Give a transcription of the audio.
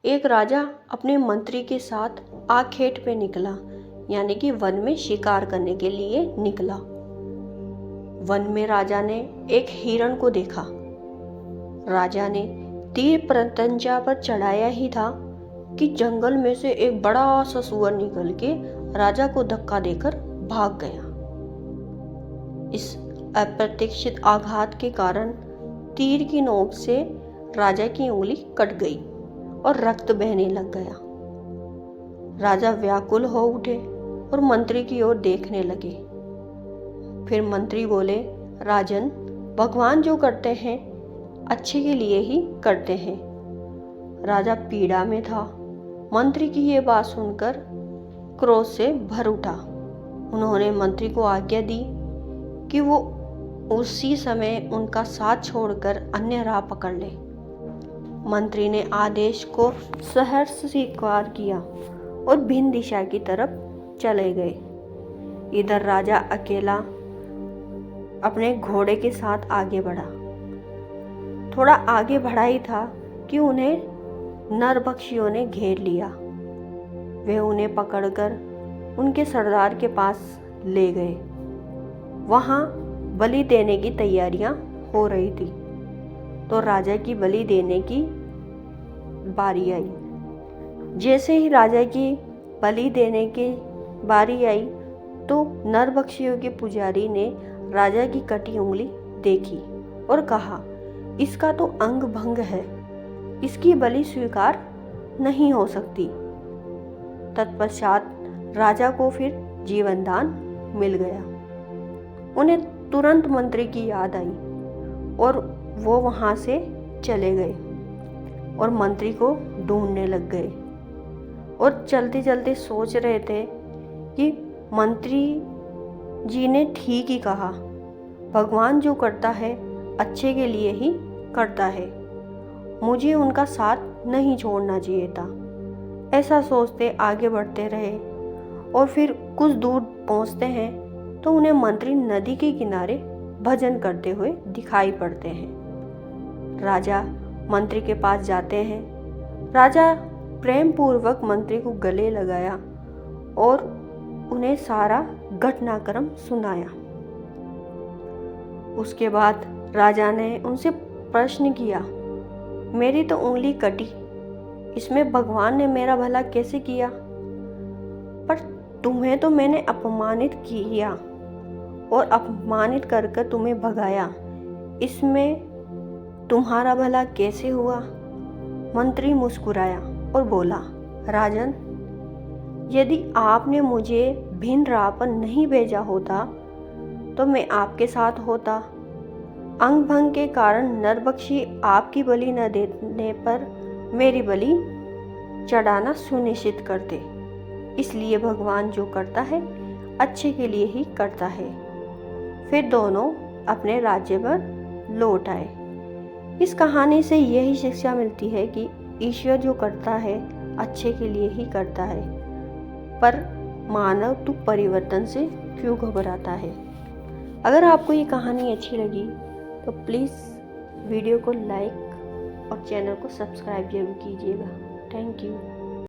एक राजा अपने मंत्री के साथ आखेट पे निकला, यानी कि वन में शिकार करने के लिए निकला। वन में राजा ने एक हिरण को देखा। राजा ने तीर प्रत्यंचा पर चढ़ाया ही था कि जंगल में से एक बड़ा सा सुअर निकल के राजा को धक्का देकर भाग गया। इस अप्रत्याशित आघात के कारण तीर की नोक से राजा की उंगली कट गई और रक्त बहने लग गया। राजा व्याकुल हो उठे और मंत्री की ओर देखने लगे। फिर मंत्री बोले, राजन, भगवान जो करते हैं अच्छे के लिए ही करते हैं। राजा पीड़ा में था। मंत्री की ये बात सुनकर क्रोध से भर उठा। उन्होंने मंत्री को आज्ञा दी कि वो उसी समय उनका साथ छोड़कर अन्य राह पकड़ ले। मंत्री ने आदेश को सहर्ष स्वीकार किया और भिन्न दिशा की तरफ चले गए। इधर राजा अकेला अपने घोड़े के साथ आगे बढ़ा। थोड़ा आगे बढ़ा ही था कि उन्हें नरभक्षियों ने घेर लिया। वे उन्हें पकड़कर उनके सरदार के पास ले गए। वहां बलि देने की तैयारियां हो रही थी, तो राजा की बलि देने की बारी आई। जैसे ही राजा की बलि देने की बारी आई तो नरभक्षियों के पुजारी ने राजा की कटी उंगली देखी और कहा, इसका तो अंग भंग है, इसकी बलि स्वीकार नहीं हो सकती। तत्पश्चात राजा को फिर जीवन दान मिल गया। उन्हें तुरंत मंत्री की याद आई और वो वहां से चले गए और मंत्री को ढूंढने लग गए और चलते चलते सोच रहे थे कि मंत्री जी ने ठीक ही कहा, भगवान जो करता है अच्छे के लिए ही करता है, मुझे उनका साथ नहीं छोड़ना चाहिए था। ऐसा सोचते आगे बढ़ते रहे और फिर कुछ दूर पहुंचते हैं तो उन्हें मंत्री नदी के किनारे भजन करते हुए दिखाई पड़ते हैं। राजा मंत्री के पास जाते हैं। राजा प्रेम पूर्वक मंत्री को गले लगाया और उन्हें सारा घटनाक्रम सुनाया। उसके बाद राजा ने उनसे प्रश्न किया, मेरी तो उंगली कटी, इसमें भगवान ने मेरा भला कैसे किया? पर तुम्हें तो मैंने अपमानित किया और अपमानित कर कर तुम्हें भगाया, इसमें तुम्हारा भला कैसे हुआ? मंत्री मुस्कुराया और बोला, राजन, यदि आपने मुझे भिन्न राह पर नहीं भेजा होता तो मैं आपके साथ होता। अंग भंग के कारण नरभक्षी आपकी बलि न देने पर मेरी बलि चढ़ाना सुनिश्चित करते। इसलिए भगवान जो करता है अच्छे के लिए ही करता है। फिर दोनों अपने राज्य पर लौट आए। इस कहानी से यही शिक्षा मिलती है कि ईश्वर जो करता है अच्छे के लिए ही करता है, पर मानव तो परिवर्तन से क्यों घबराता है। अगर आपको ये कहानी अच्छी लगी तो प्लीज़ वीडियो को लाइक और चैनल को सब्सक्राइब जरूर कीजिएगा। Thank you.